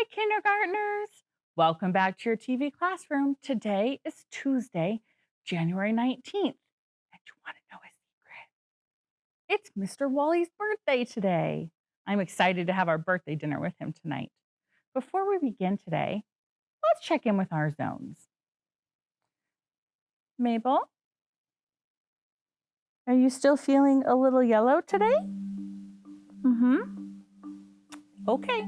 Hi, kindergartners. Welcome back to your TV classroom. Today is Tuesday, January 19th. And you want to know a secret? It's Mr. Wally's birthday today. I'm excited to have our birthday dinner with him tonight. Before we begin today, let's check in with our zones. Mabel, are you still feeling a little yellow today? Okay.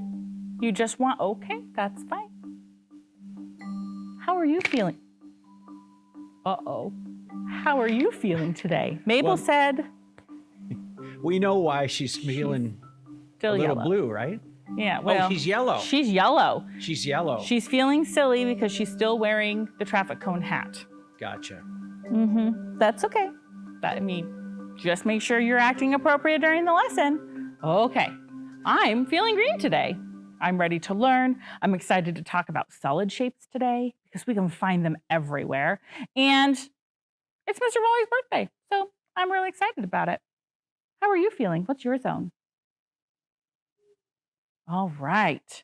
You just want, okay, that's fine. How are you feeling? Uh-oh. How are you feeling today? Mabel said. We know why she's feeling Still a little yellow. blue, right? Yeah, well. Oh, she's yellow. She's yellow. She's yellow. She's feeling silly because she's still wearing the traffic cone hat. Gotcha. That's okay. I mean, just make sure you're acting appropriate during the lesson. Okay. I'm feeling green today. I'm ready to learn. I'm excited to talk about solid shapes today because we can find them everywhere. And it's Mr. Wally's birthday, so I'm really excited about it. How are you feeling? What's your zone? All right.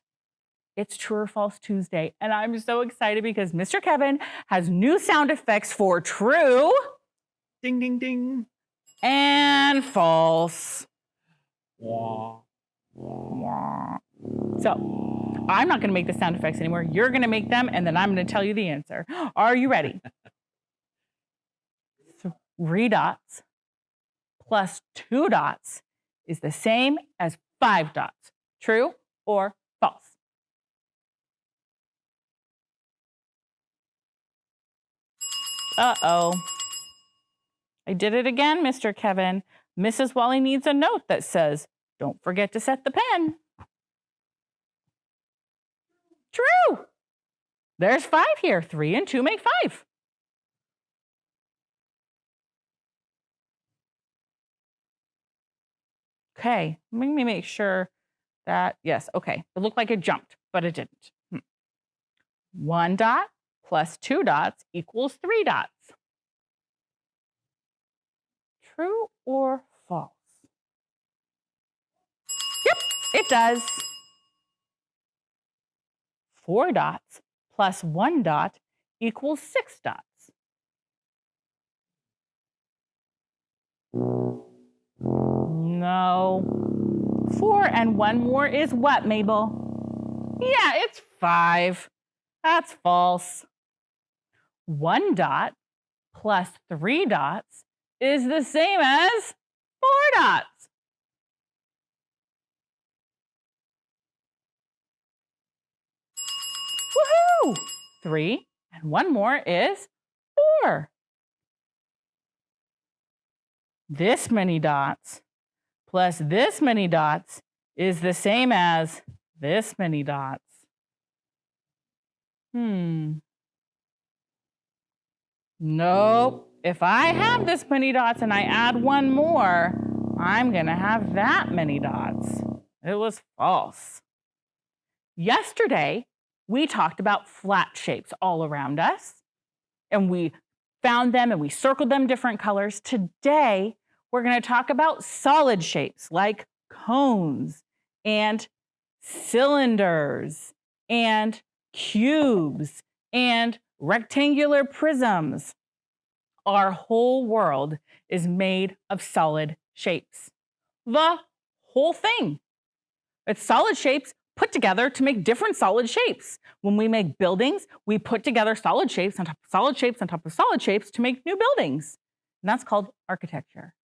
It's True or False Tuesday, and I'm so excited because Mr. Kevin has new sound effects for true. Ding, ding, ding. And false. Wah. So I'm not going to make the sound effects anymore. You're going to make them, and then I'm going to tell you the answer. Are you ready? 3 dots plus 2 dots is the same as 5 dots. True or false? Uh-oh. I did it again, Mr. Kevin. Mrs. Wally needs a note that says, don't forget to set the pen. True. There's 5 here. 3 and 2 make 5. Okay, let me make sure that, yes, okay. It looked like it jumped, but it didn't. 1 dot plus 2 dots equals 3 dots. True or false? Yep, it does. 4 dots plus 1 dot equals 6 dots. No. 4 and 1 more is what, Mabel? Yeah, it's 5. That's false. 1 dot plus 3 dots is the same as 4 dots. Woohoo! 3 and 1 more is 4. This many dots plus this many dots is the same as this many dots. Nope. If I have this many dots and I add 1 more, I'm going to have that many dots. It was false. Yesterday, we talked about flat shapes all around us, and we found them and we circled them different colors. Today, we're going to talk about solid shapes like cones and cylinders and cubes and rectangular prisms. Our whole world is made of solid shapes. The whole thing. It's solid shapes put together to make different solid shapes. When we make buildings, we put together solid shapes on top of solid shapes on top of solid shapes to make new buildings. And that's called architecture.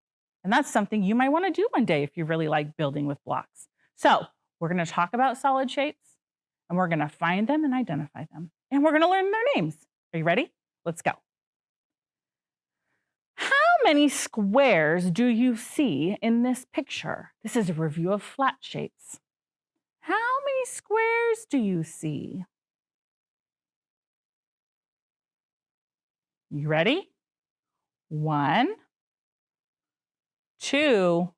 And that's something you might want to do one day if you really like building with blocks. So we're going to talk about solid shapes, and we're going to find them and identify them. And we're going to learn their names. Are you ready? Let's go. How many squares do you see in this picture? This is a review of flat shapes. How many squares do you see? You ready? 1, 2,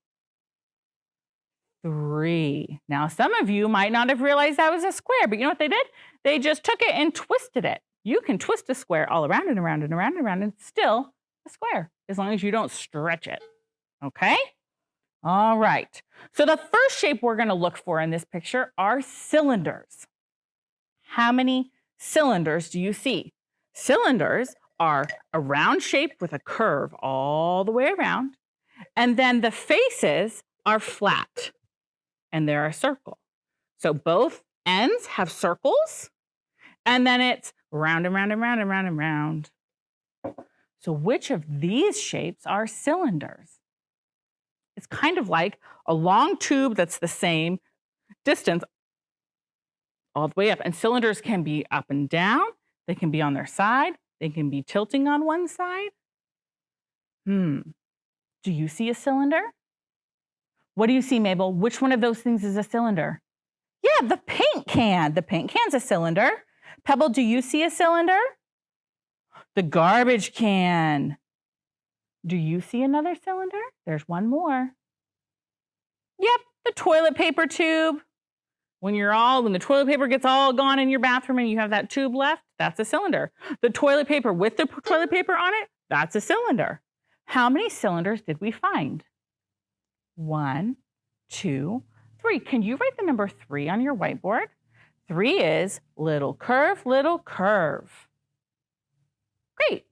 3. Now, some of you might not have realized that was a square, but you know what they did? They just took it and twisted it. You can twist a square all around and around and around and around, and it's still a square, as long as you don't stretch it. Okay? All right. So the first shape we're going to look for in this picture are cylinders. How many cylinders do you see? Cylinders are a round shape with a curve all the way around. And then the faces are flat and they're a circle. So both ends have circles and then it's round and round and round and round and round. So which of these shapes are cylinders? It's kind of like a long tube that's the same distance all the way up. And cylinders can be up and down. They can be on their side. They can be tilting on one side. Do you see a cylinder? What do you see, Mabel? Which one of those things is a cylinder? Yeah, the paint can. The paint can's a cylinder. Pebble, do you see a cylinder? The garbage can. Do you see another cylinder? There's one more. Yep, the toilet paper tube. When the toilet paper gets all gone in your bathroom and you have that tube left, that's a cylinder. The toilet paper with the toilet paper on it, that's a cylinder. How many cylinders did we find? 1, 2, 3. Can you write the number 3 on your whiteboard? 3 is little curve, little curve. Great.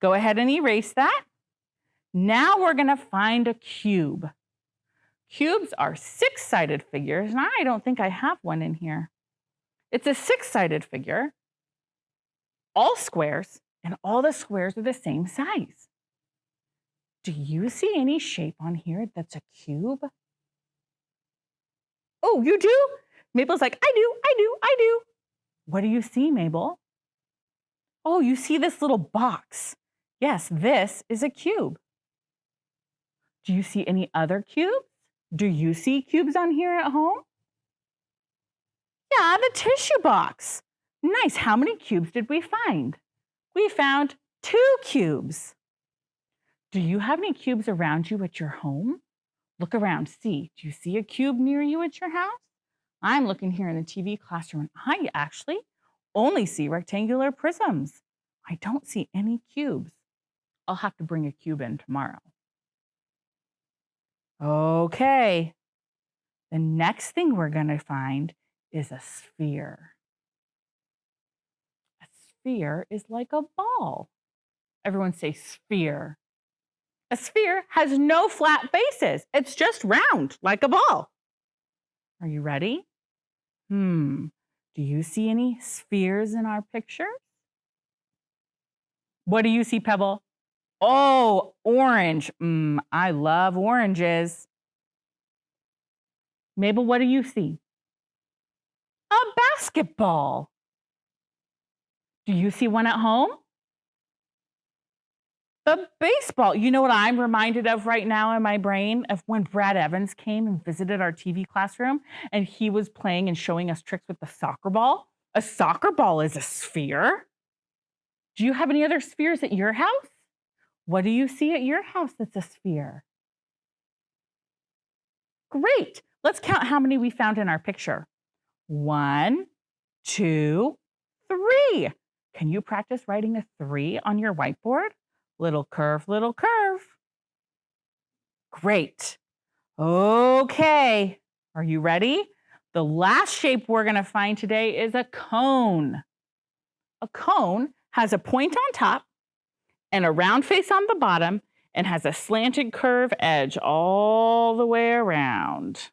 Go ahead and erase that. Now we're going to find a cube. Cubes are 6-sided figures, and I don't think I have one in here. It's a 6-sided figure, all squares, and all the squares are the same size. Do you see any shape on here that's a cube? Oh, you do? Mabel's like, I do, I do, I do. What do you see, Mabel? Oh, you see this little box. Yes, this is a cube. Do you see any other cubes? Do you see cubes on here at home? Yeah, the tissue box. Nice. How many cubes did we find? We found 2 cubes. Do you have any cubes around you at your home? Look around. See, do you see a cube near you at your house? I'm looking here in the TV classroom. I actually only see rectangular prisms. I don't see any cubes. I'll have to bring a cube in tomorrow. Okay, the next thing we're going to find is a sphere. A sphere is like a ball. Everyone say sphere. A sphere has no flat faces. It's just round like a ball. Are you ready? Do you see any spheres in our picture? What do you see, Pebble? Oh, orange. I love oranges. Mabel, what do you see? A basketball. Do you see one at home? The baseball. You know what I'm reminded of right now in my brain? Of when Brad Evans came and visited our TV classroom and he was playing and showing us tricks with the soccer ball. A soccer ball is a sphere. Do you have any other spheres at your house? What do you see at your house that's a sphere? Great. Let's count how many we found in our picture. 1, 2, 3. Can you practice writing a 3 on your whiteboard? Little curve, little curve. Great. Okay. Are you ready? The last shape we're going to find today is a cone. A cone has a point on top and a round face on the bottom and has a slanted curve edge all the way around.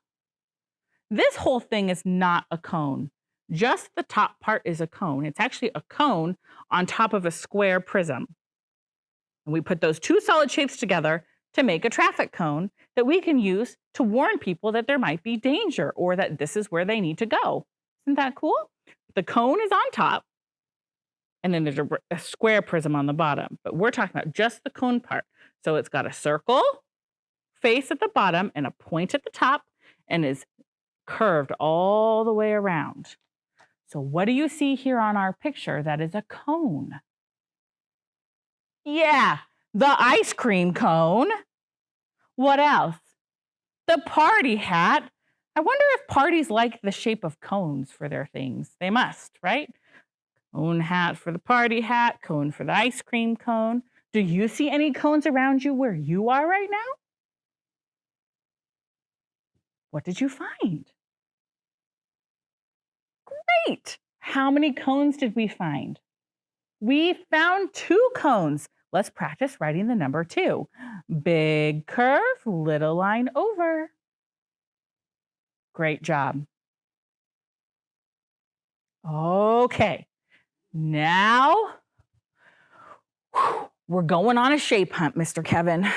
This whole thing is not a cone. Just the top part is a cone. It's actually a cone on top of a square prism. And we put those 2 solid shapes together to make a traffic cone that we can use to warn people that there might be danger or that this is where they need to go. Isn't that cool? The cone is on top, and then there's a square prism on the bottom. But we're talking about just the cone part. So it's got a circle face at the bottom and a point at the top and is curved all the way around. So what do you see here on our picture that is a cone? Yeah, the ice cream cone. What else? The party hat. I wonder if parties like the shape of cones for their things. They must, right? Cone hat for the party hat, cone for the ice cream cone. Do you see any cones around you where you are right now? What did you find? Great. How many cones did we find? We found 2 cones. Let's practice writing the number 2. Big curve, little line over. Great job. Okay, now we're going on a shape hunt, Mr. Kevin.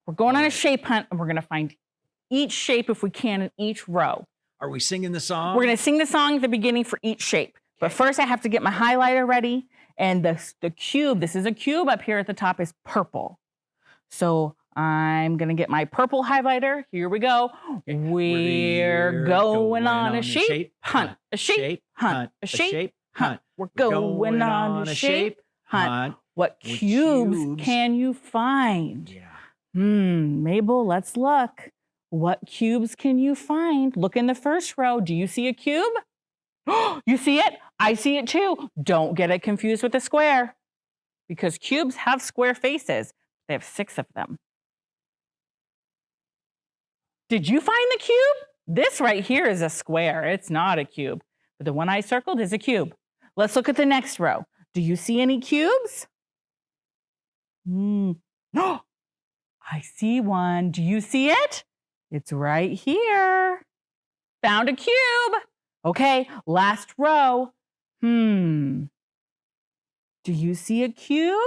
We're going on a shape hunt, and we're going to find each shape if we can in each row. Are we singing the song? We're going to sing the song at the beginning for each shape. But first, I have to get my highlighter ready. And the cube, this is a cube up here at the top, is purple. So I'm going to get my purple highlighter. Here we go. Okay. We're going on a shape hunt. A shape hunt. A shape hunt. We're going on a shape hunt. What cubes can you find? Yeah. Mabel, let's look. What cubes can you find? Look in the first row. Do you see a cube? You see it? I see it too. Don't get it confused with a square because cubes have square faces. They have 6 of them. Did you find the cube? This right here is a square. It's not a cube. But the one I circled is a cube. Let's look at the next row. Do you see any cubes? I see one. Do you see it? It's right here. Found a cube. Okay, last row. Do you see a cube?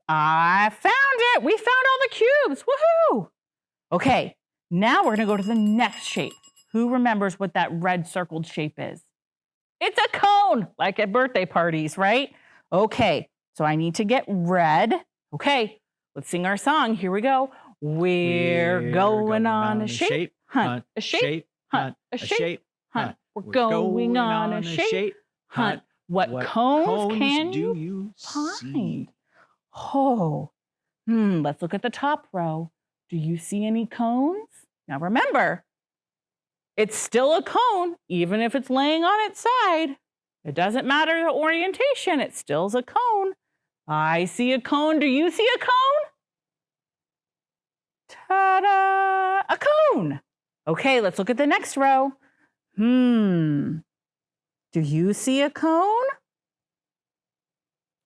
I found it. We found all the cubes. Woohoo! Okay, now we're going to go to the next shape. Who remembers what that red circled shape is? It's a cone, like at birthday parties, right? Okay, so I need to get red. Okay, let's sing our song. Here we go. We're going on a shape hunt. A shape hunt. A shape hunt. We're going on a shape hunt. What cones can you find? Oh, let's look at the top row. Do you see any cones? Now remember, it's still a cone, even if it's laying on its side. It doesn't matter the orientation, it still's a cone. I see a cone. Do you see a cone? Ta-da! A cone. Okay, let's look at the next row. Do you see a cone?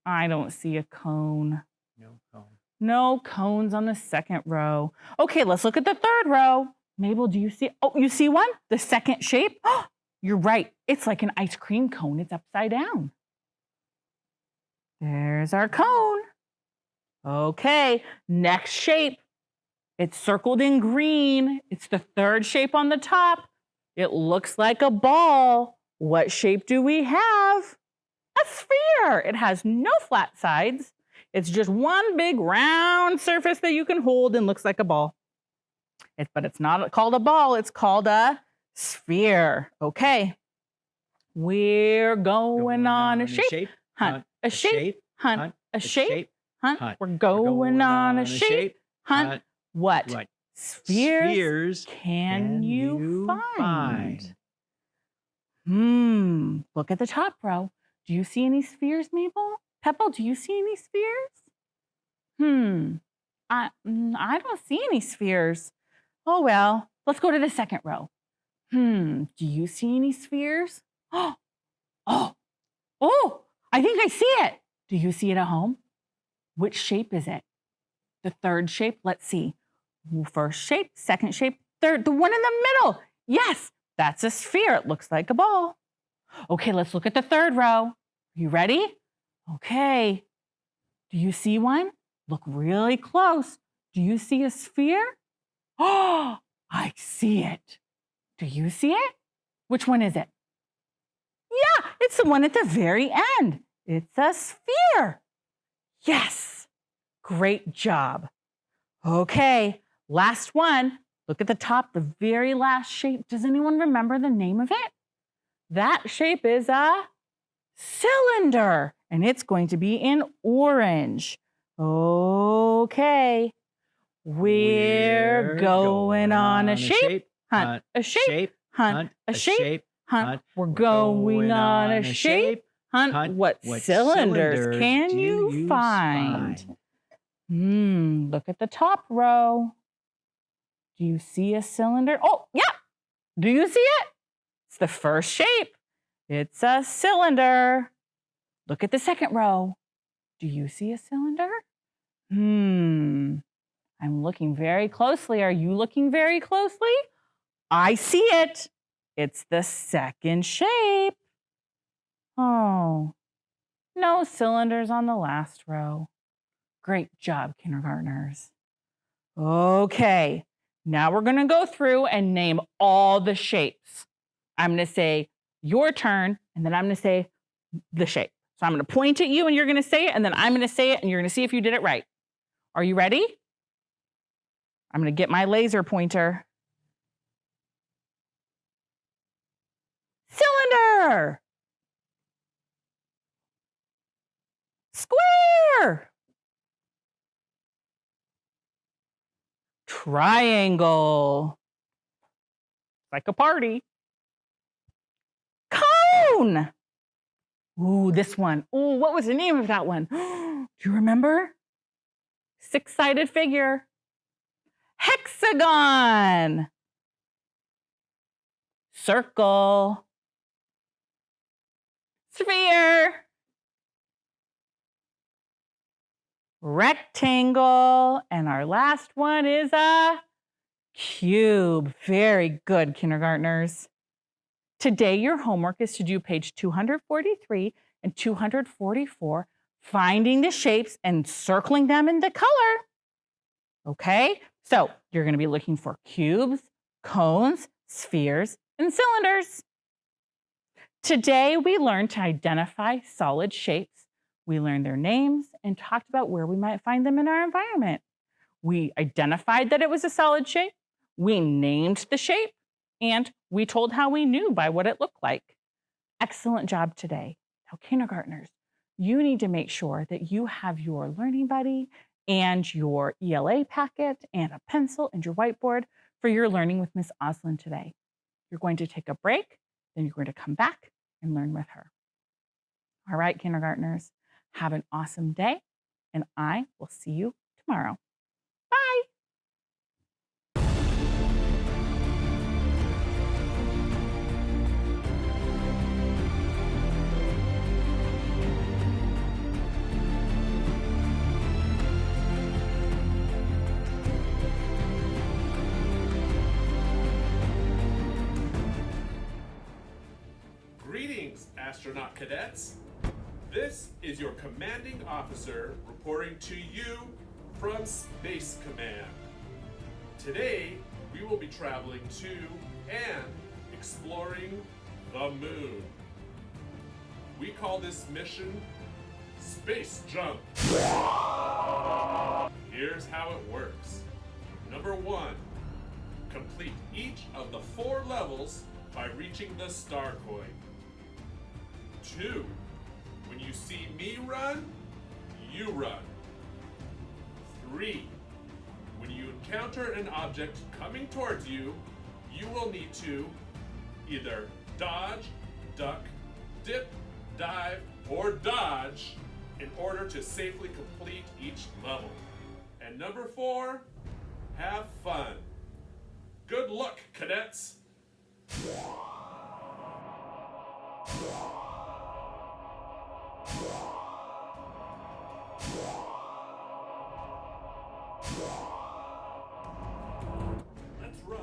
I don't see a cone. No cone. No cones on the second row. Okay, let's look at the third row. Mabel, do you see? Oh, you see one? The second shape? Oh, you're right. It's like an ice cream cone. It's upside down. There's our cone. Okay, next shape. It's circled in green. It's the third shape on the top. It looks like a ball. What shape do we have? A sphere. It has no flat sides. It's just one big round surface that you can hold and looks like a ball. But it's not called a ball. It's called a sphere. Okay. We're going on a shape hunt. A shape hunt. A shape hunt. We're going on a shape hunt. What spheres can you find? Look at the top row. Do you see any spheres, Mabel? Pepple, do you see any spheres? I don't see any spheres. Oh, well, let's go to the second row. Do you see any spheres? Oh, I think I see it. Do you see it at home? Which shape is it? The third shape? Let's see. First shape, second shape, third, the one in the middle. Yes, that's a sphere. It looks like a ball. Okay, let's look at the third row. You ready? Okay. Do you see one? Look really close. Do you see a sphere? Oh, I see it. Do you see it? Which one is it? Yeah, it's the one at the very end. It's a sphere. Yes, great job. Okay, last one. Look at the top, the very last shape. Does anyone remember the name of it? That shape is a cylinder, and it's going to be in orange. Okay, we're going on a shape hunt. A shape hunt. A shape hunt. We're going on a shape hunt. What cylinders can you find? Look at the top row. Do you see a cylinder? Oh, yeah. Do you see it? It's the first shape. It's a cylinder. Look at the second row. Do you see a cylinder? I'm looking very closely. Are you looking very closely? I see it. It's the second shape. Oh, no cylinders on the last row. Great job, kindergartners. Okay, now we're gonna go through and name all the shapes. I'm gonna say your turn, and then I'm gonna say the shape. So I'm gonna point at you and you're gonna say it, and then I'm gonna say it, and you're gonna see if you did it right. Are you ready? I'm gonna get my laser pointer. Cylinder! Square! Triangle. Like a party. Cone! Ooh, this one. Ooh, what was the name of that one? Do you remember? Six-sided figure. Hexagon. Circle. Sphere. Rectangle. And our last one is a cube. Very good, kindergartners. Today, your homework is to do page 243 and 244, finding the shapes and circling them in the color. Okay, so you're going to be looking for cubes, cones, spheres, and cylinders. Today, we learned to identify solid shapes. We learned their names and talked about where we might find them in our environment. We identified that it was a solid shape. We named the shape, and we told how we knew by what it looked like. Excellent job today. Now, kindergartners, you need to make sure that you have your learning buddy and your ELA packet and a pencil and your whiteboard for your learning with Miss Oslin today. You're going to take a break, then you're going to come back and learn with her. All right, kindergartners, have an awesome day, and I will see you tomorrow. Bye. Greetings, astronaut cadets. This is your commanding officer reporting to you from Space Command. Today, we will be traveling to and exploring the moon. We call this mission Space Jump. Here's how it works. Number 1, complete each of the 4 levels by reaching the star coin. 2, when you see me run, you run. 3, when you encounter an object coming towards you, you will need to either dodge, duck, dip, dive, or dodge in order to safely complete each level. And number 4, have fun. Good luck, cadets! Let's run.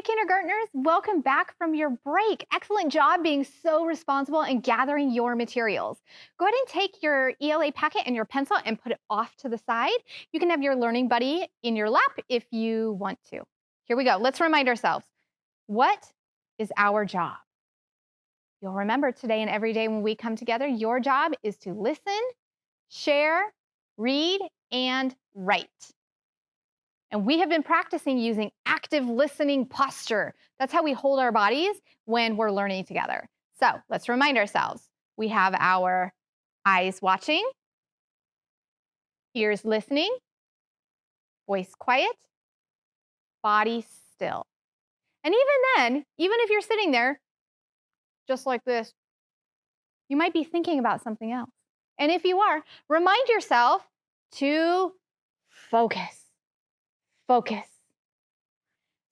Hey, kindergartners, welcome back from your break. Excellent job being so responsible and gathering your materials. Go ahead and take your ELA packet and your pencil and put it off to the side. You can have your learning buddy in your lap if you want to. Here we go. Let's remind ourselves, what is our job? You'll remember today and every day when we come together, your job is to listen, share, read, and write. And we have been practicing using active listening posture. That's how we hold our bodies when we're learning together. So let's remind ourselves. We have our eyes watching, ears listening, voice quiet, body still. And even then, even if you're sitting there just like this, you might be thinking about something else. And if you are, remind yourself to focus. Focus.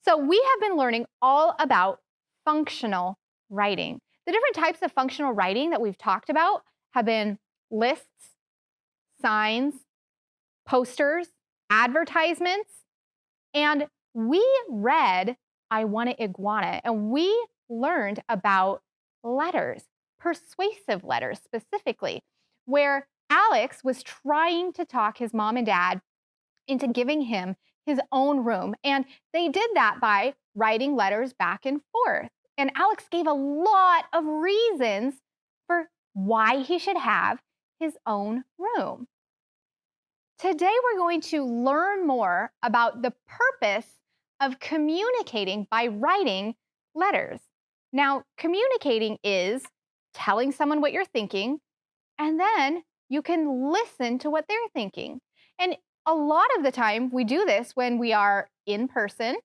So we have been learning all about functional writing. The different types of functional writing that we've talked about have been lists, signs, posters, advertisements, and we read I Want to Iguana, and we learned about letters, persuasive letters specifically, where Alex was trying to talk his mom and dad into giving him his own room. And they did that by writing letters back and forth. And Alex gave a lot of reasons for why he should have his own room. Today, we're going to learn more about the purpose of communicating by writing letters. Now, communicating is telling someone what you're thinking, and then you can listen to what they're thinking. And a lot of the time, we do this when we are in person,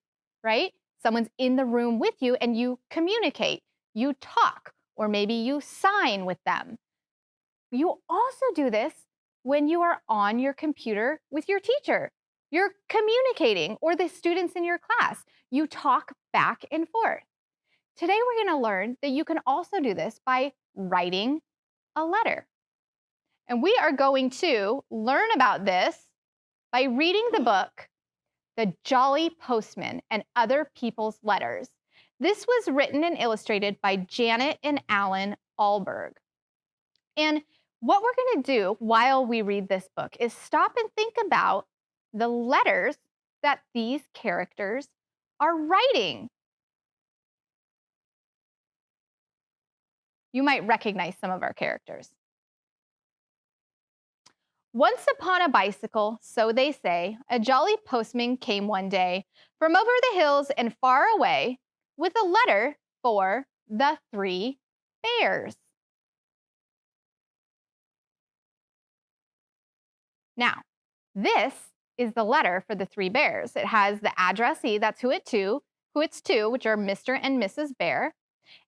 right? Someone's in the room with you and you communicate, you talk, or maybe you sign with them. You also do this when you are on your computer with your teacher. You're communicating, or the students in your class. You talk back and forth. Today, we're going to learn that you can also do this by writing a letter. And we are going to learn about this by reading the book, The Jolly Postman and Other People's Letters. This was written and illustrated by Janet and Alan Alberg. And what we're going to do while we read this book is stop and think about the letters that these characters are writing. You might recognize some of our characters. Once upon a bicycle, so they say, a jolly postman came one day from over the hills and far away with a letter for the 3 bears. Now, this is the letter for the 3 bears. It has the addressee, that's who it's to, which are Mr. and Mrs. Bear.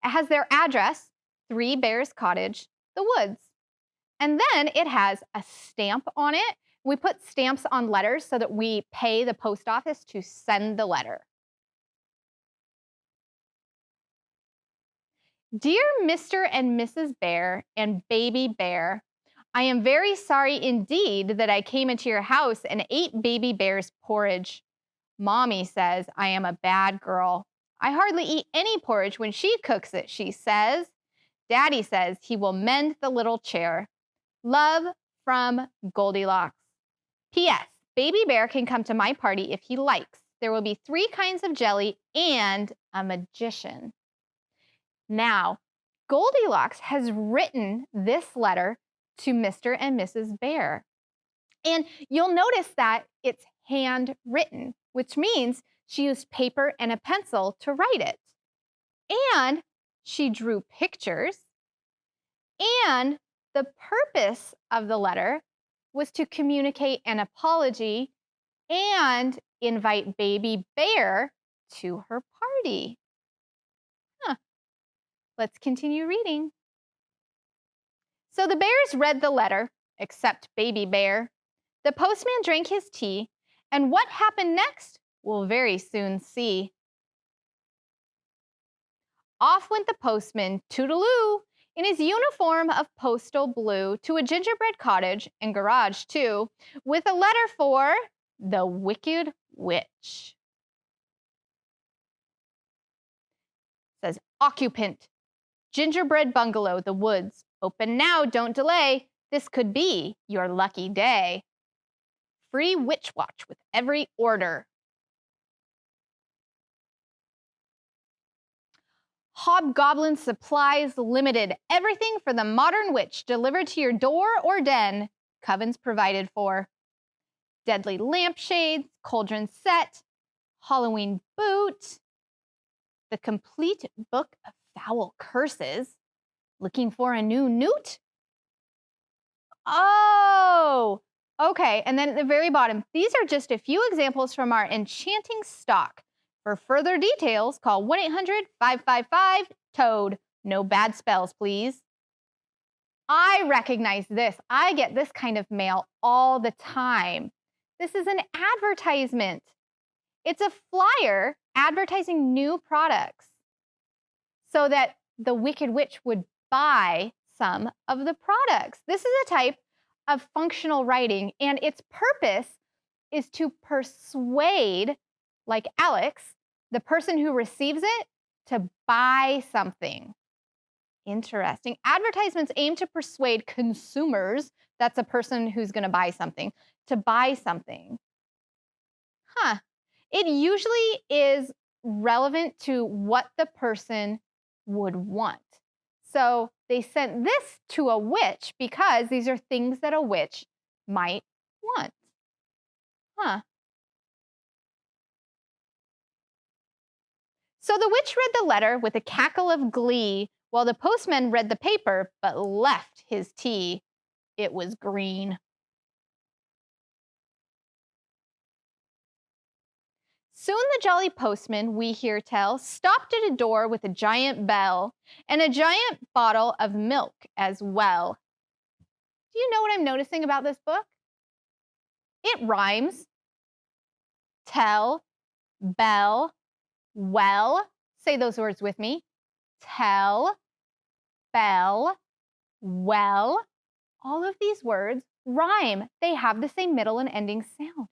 It has their address, 3 Bears Cottage, the woods. And then it has a stamp on it. We put stamps on letters so that we pay the post office to send the letter. Dear Mr. and Mrs. Bear and Baby Bear, I am very sorry indeed that I came into your house and ate Baby Bear's porridge. Mommy says I am a bad girl. I hardly eat any porridge when she cooks it, she says. Daddy says he will mend the little chair. Love from Goldilocks. P.S. Baby Bear can come to my party if he likes. There will be 3 kinds of jelly and a magician. Now, Goldilocks has written this letter to Mr. and Mrs. Bear. And you'll notice that it's handwritten, which means she used paper and a pencil to write it. And she drew pictures. And the purpose of the letter was to communicate an apology and invite Baby Bear to her party. Let's continue reading. So the bears read the letter, except Baby Bear. The postman drank his tea, and what happened next, we'll very soon see. Off went the postman, toodaloo, in his uniform of postal blue, to a gingerbread cottage, and garage too, with a letter for the Wicked Witch. Occupant. Gingerbread bungalow, the woods. Open now, don't delay. This could be your lucky day. Free witch watch with every order. Hobgoblin supplies limited. Everything for the modern witch delivered to your door or den. Covens provided for. Deadly lampshades, cauldron set, Halloween boot. The complete book of foul curses. Looking for a new newt? Oh, okay. And then at the very bottom, these are just a few examples from our enchanting stock. For further details, call 1-800-555-TOAD. No bad spells, please. I recognize this. I get this kind of mail all the time. This is an advertisement. It's a flyer advertising new products so that the Wicked Witch would buy some of the products. This is a type of functional writing, and its purpose is to persuade, like Alex, the person who receives it to buy something. Interesting. Advertisements aim to persuade consumers, that's a person who's going to buy something, to buy something. It usually is relevant to what the person would want. So they sent this to a witch because these are things that a witch might want. So the witch read the letter with a cackle of glee while the postman read the paper but left his tea. It was green. Soon the jolly postman, we hear tell, stopped at a door with a giant bell and a giant bottle of milk as well. Do you know what I'm noticing about this book? It rhymes. Tell, bell, well. Say those words with me. Tell, bell, well. All of these words rhyme. They have the same middle and ending sound.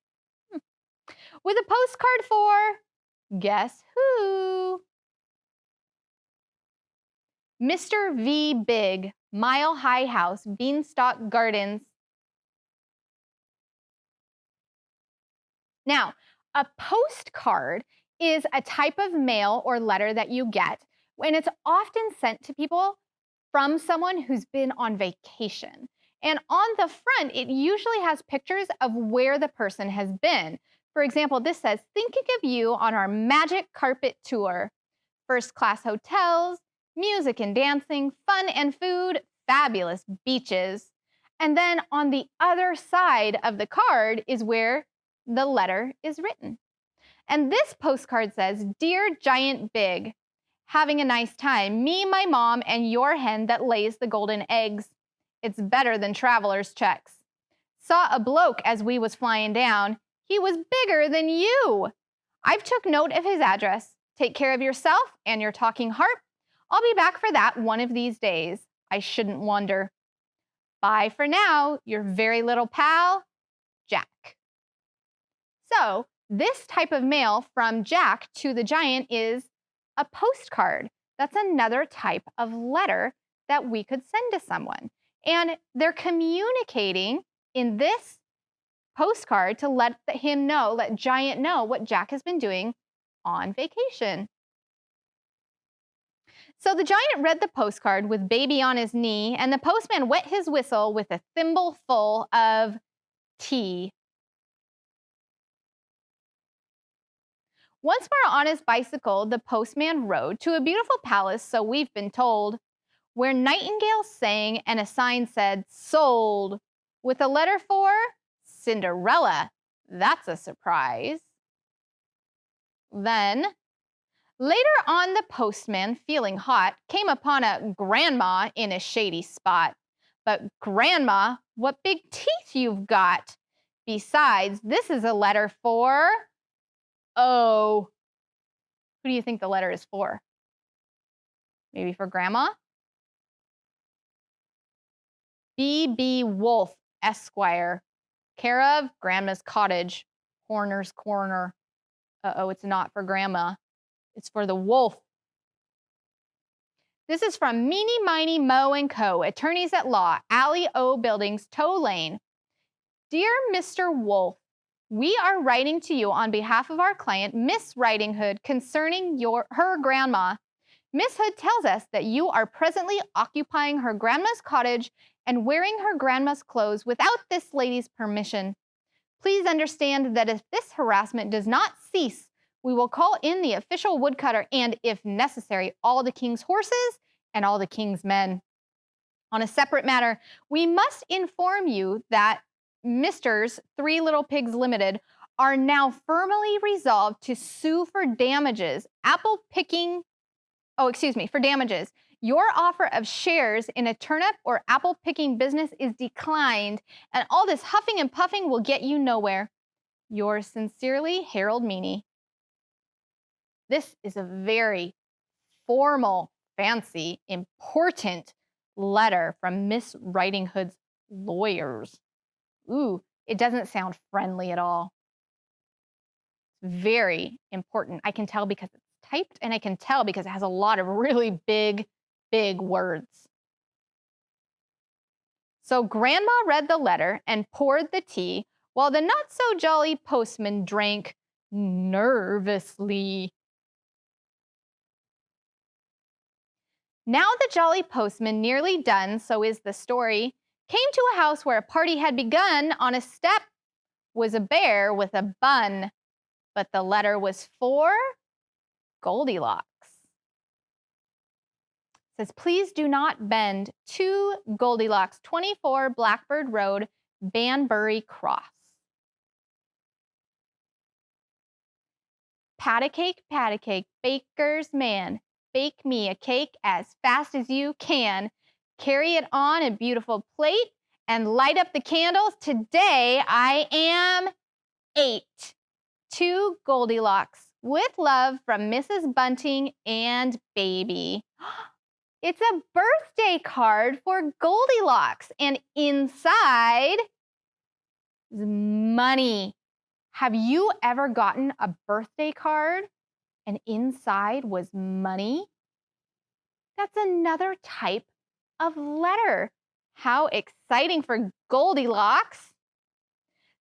With a postcard for, guess who? Mr. V. Big, Mile High House, Beanstalk Gardens. Now, a postcard is a type of mail or letter that you get, and it's often sent to people from someone who's been on vacation. And on the front, it usually has pictures of where the person has been. For example, this says, thinking of you on our magic carpet tour. First-class hotels, music and dancing, fun and food, fabulous beaches. And then on the other side of the card is where the letter is written. And this postcard says, Dear Giant Big, having a nice time. Me, my mom, and your hen that lays the golden eggs. It's better than traveler's checks. Saw a bloke as we was flying down. He was bigger than you. I've took note of his address. Take care of yourself and your talking harp. I'll be back for that one of these days. I shouldn't wonder. Bye for now, your very little pal, Jack. So this type of mail from Jack to the giant is a postcard. That's another type of letter that we could send to someone. And they're communicating in this postcard to let Giant know what Jack has been doing on vacation. So the giant read the postcard with baby on his knee, and the postman wet his whistle with a thimble full of tea. Once more on his bicycle, the postman rode to a beautiful palace, so we've been told, where nightingales sang and a sign said, sold, with a letter for Cinderella. That's a surprise. Then, later on, the postman, feeling hot, came upon a grandma in a shady spot. But grandma, what big teeth you've got! Besides, this is a letter for... Oh, who do you think the letter is for? Maybe for grandma? B.B. Wolf, Esquire, care of Grandma's Cottage, Horner's Corner. Uh-oh, it's not for grandma. It's for the wolf. This is from Meeny Miny Mo & Co., attorneys at law, Alley O Buildings, Tow Lane. Dear Mr. Wolf, we are writing to you on behalf of our client, Miss Riding Hood, concerning her grandma. Miss Hood tells us that you are presently occupying her grandma's cottage and wearing her grandma's clothes without this lady's permission. Please understand that if this harassment does not cease, we will call in the official woodcutter and, if necessary, all the king's horses and all the king's men. On a separate matter, we must inform you that Misters Three Little Pigs Limited are now firmly resolved to sue for damages. For damages. Your offer of shares in a turnip or apple picking business is declined, and all this huffing and puffing will get you nowhere. Yours sincerely, Harold Meany. This is a very formal, fancy, important letter from Miss Riding Hood's lawyers. Ooh, it doesn't sound friendly at all. Very important. I can tell because it's typed, and I can tell because it has a lot of really big words. So Grandma read the letter and poured the tea while the not-so-jolly postman drank nervously. Now the jolly postman, nearly done, so is the story, came to a house where a party had begun. On a step was a bear with a bun, but the letter was for Goldilocks. It says, please do not bend to Goldilocks, 24 Blackbird Road, Banbury Cross. Pat a cake, baker's man. Bake me a cake as fast as you can. Carry it on a beautiful plate and light up the candles. Today I am 8. To Goldilocks. With love from Mrs. Bunting and baby. It's a birthday card for Goldilocks, and inside is money. Have you ever gotten a birthday card and inside was money? That's another type of letter. How exciting for Goldilocks.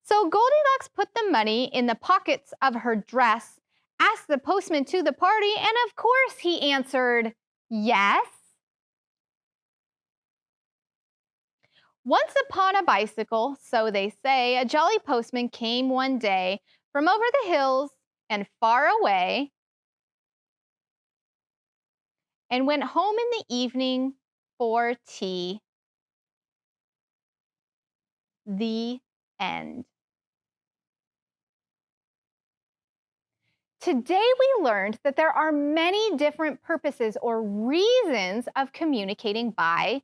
So Goldilocks put the money in the pockets of her dress, asked the postman to the party, and of course he answered yes. Once upon a bicycle, so they say, a jolly postman came one day from over the hills and far away and went home in the evening for tea. The end. Today we learned that there are many different purposes or reasons of communicating by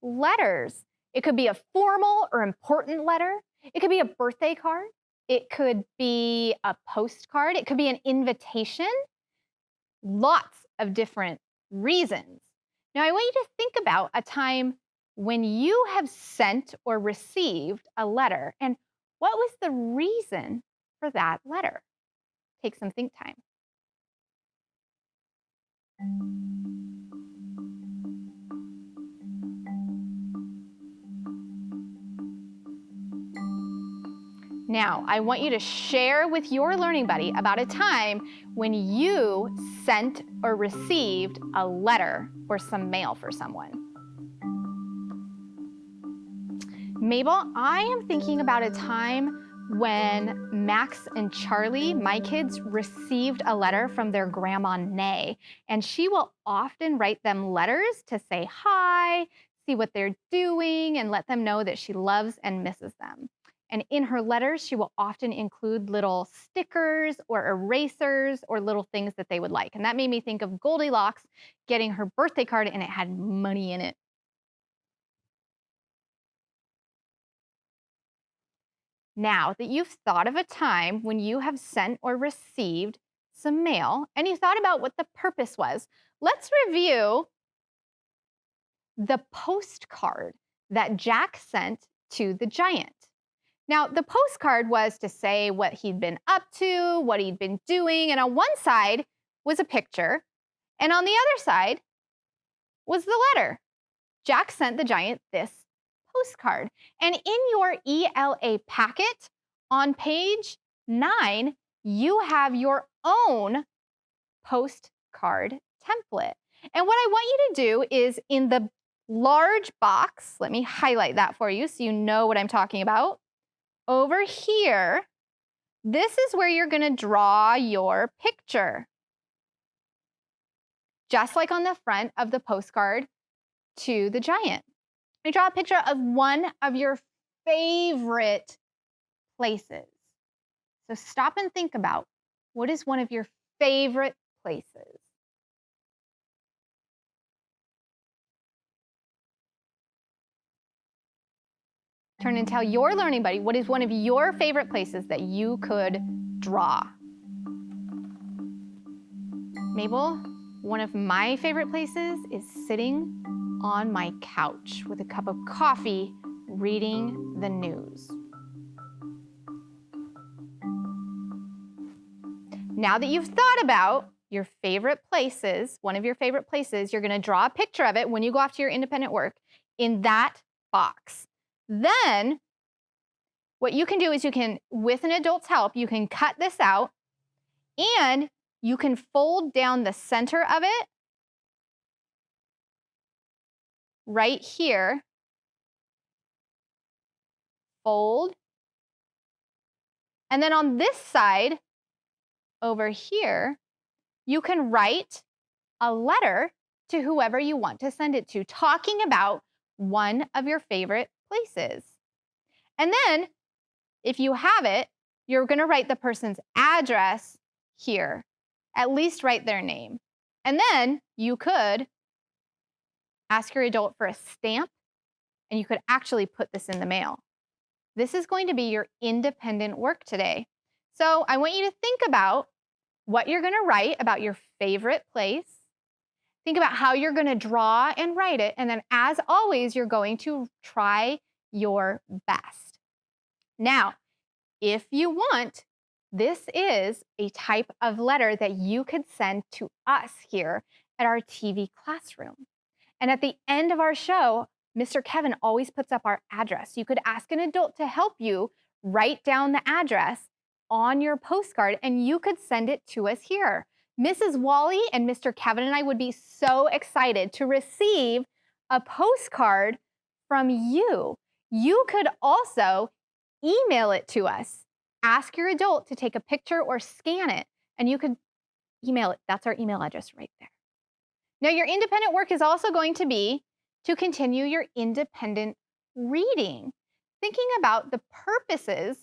letters. It could be a formal or important letter. It could be a birthday card. It could be a postcard. It could be an invitation. Lots of different reasons. Now, I want you to think about a time when you have sent or received a letter, and what was the reason for that letter? Take some think time. Now, I want you to share with your learning buddy about a time when you sent or received a letter or some mail for someone. Mabel, I am thinking about a time when Max and Charlie, my kids, received a letter from their grandma, Nay, and she will often write them letters to say hi, see what they're doing, and let them know that she loves and misses them. And in her letters, she will often include little stickers or erasers or little things that they would like. And that made me think of Goldilocks getting her birthday card and it had money in it. Now that you've thought of a time when you have sent or received some mail and you thought about what the purpose was, let's review the postcard that Jack sent to the giant. Now, the postcard was to say what he'd been up to, what he'd been doing, and on one side was a picture, and on the other side was the letter. Jack sent the giant this postcard. And in your ELA packet on page 9, you have your own postcard template. And what I want you to do is in the large box, let me highlight that for you so you know what I'm talking about. Over here, this is where you're going to draw your picture. Just like on the front of the postcard to the giant. You draw a picture of one of your favorite places. So stop and think about, what is one of your favorite places? Turn and tell your learning buddy, what is one of your favorite places that you could draw? Mabel, one of my favorite places is sitting on my couch with a cup of coffee, reading the news. Now that you've thought about your favorite places, one of your favorite places, you're going to draw a picture of it when you go off to your independent work in that box. Then what you can do is you can, with an adult's help, you can cut this out and you can fold down the center of it right here. Fold. And then on this side, over here, you can write a letter to whoever you want to send it to, talking about one of your favorite places. And then, if you have it, you're going to write the person's address here. At least write their name. And then you could ask your adult for a stamp, and you could actually put this in the mail. This is going to be your independent work today. So I want you to think about what you're going to write about your favorite place. Think about how you're going to draw and write it. And then, as always, you're going to try your best. Now, if you want, this is a type of letter that you could send to us here at our TV classroom. And at the end of our show, Mr. Kevin always puts up our address. You could ask an adult to help you write down the address on your postcard, and you could send it to us here. Mrs. Wally and Mr. Kevin and I would be so excited to receive a postcard from you. You could also email it to us. Ask your adult to take a picture or scan it, and you could email it. That's our email address right there. Now, your independent work is also going to be to continue your independent reading, thinking about the purposes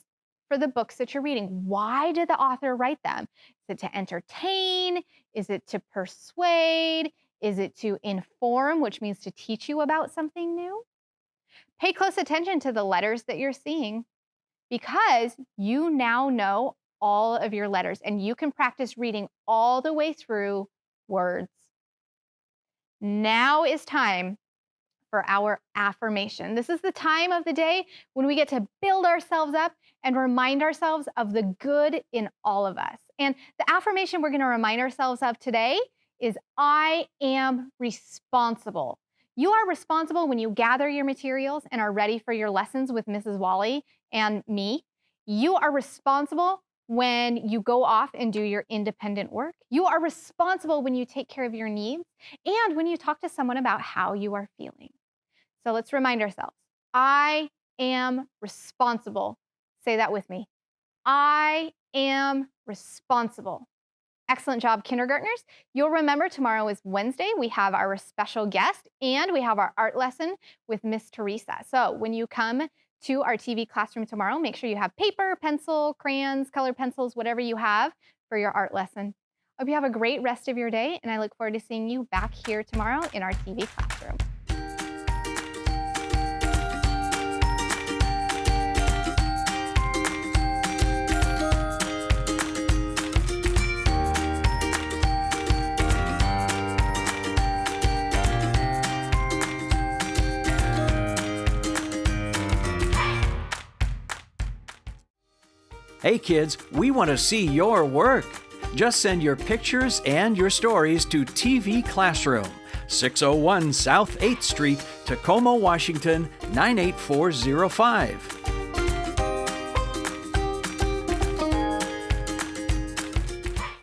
for the books that you're reading. Why did the author write them? Is it to entertain? Is it to persuade? Is it to inform, which means to teach you about something new? Pay close attention to the letters that you're seeing, because you now know all of your letters and you can practice reading all the way through words. Now is time for our affirmation. This is the time of the day when we get to build ourselves up and remind ourselves of the good in all of us. And the affirmation we're going to remind ourselves of today is, I am responsible. You are responsible when you gather your materials and are ready for your lessons with Mrs. Wally and me. You are responsible when you go off and do your independent work. You are responsible when you take care of your needs and when you talk to someone about how you are feeling. So let's remind ourselves, I am responsible. Say that with me. I am responsible. Excellent job, kindergartners. You'll remember tomorrow is Wednesday. We have our special guest and we have our art lesson with Miss Teresa. So when you come to our TV classroom tomorrow, make sure you have paper, pencil, crayons, colored pencils, whatever you have for your art lesson. I hope you have a great rest of your day, and I look forward to seeing you back here tomorrow in our TV classroom. Hey kids, we want to see your work. Just send your pictures and your stories to TV Classroom. 601 South 8th Street, Tacoma, Washington 98405.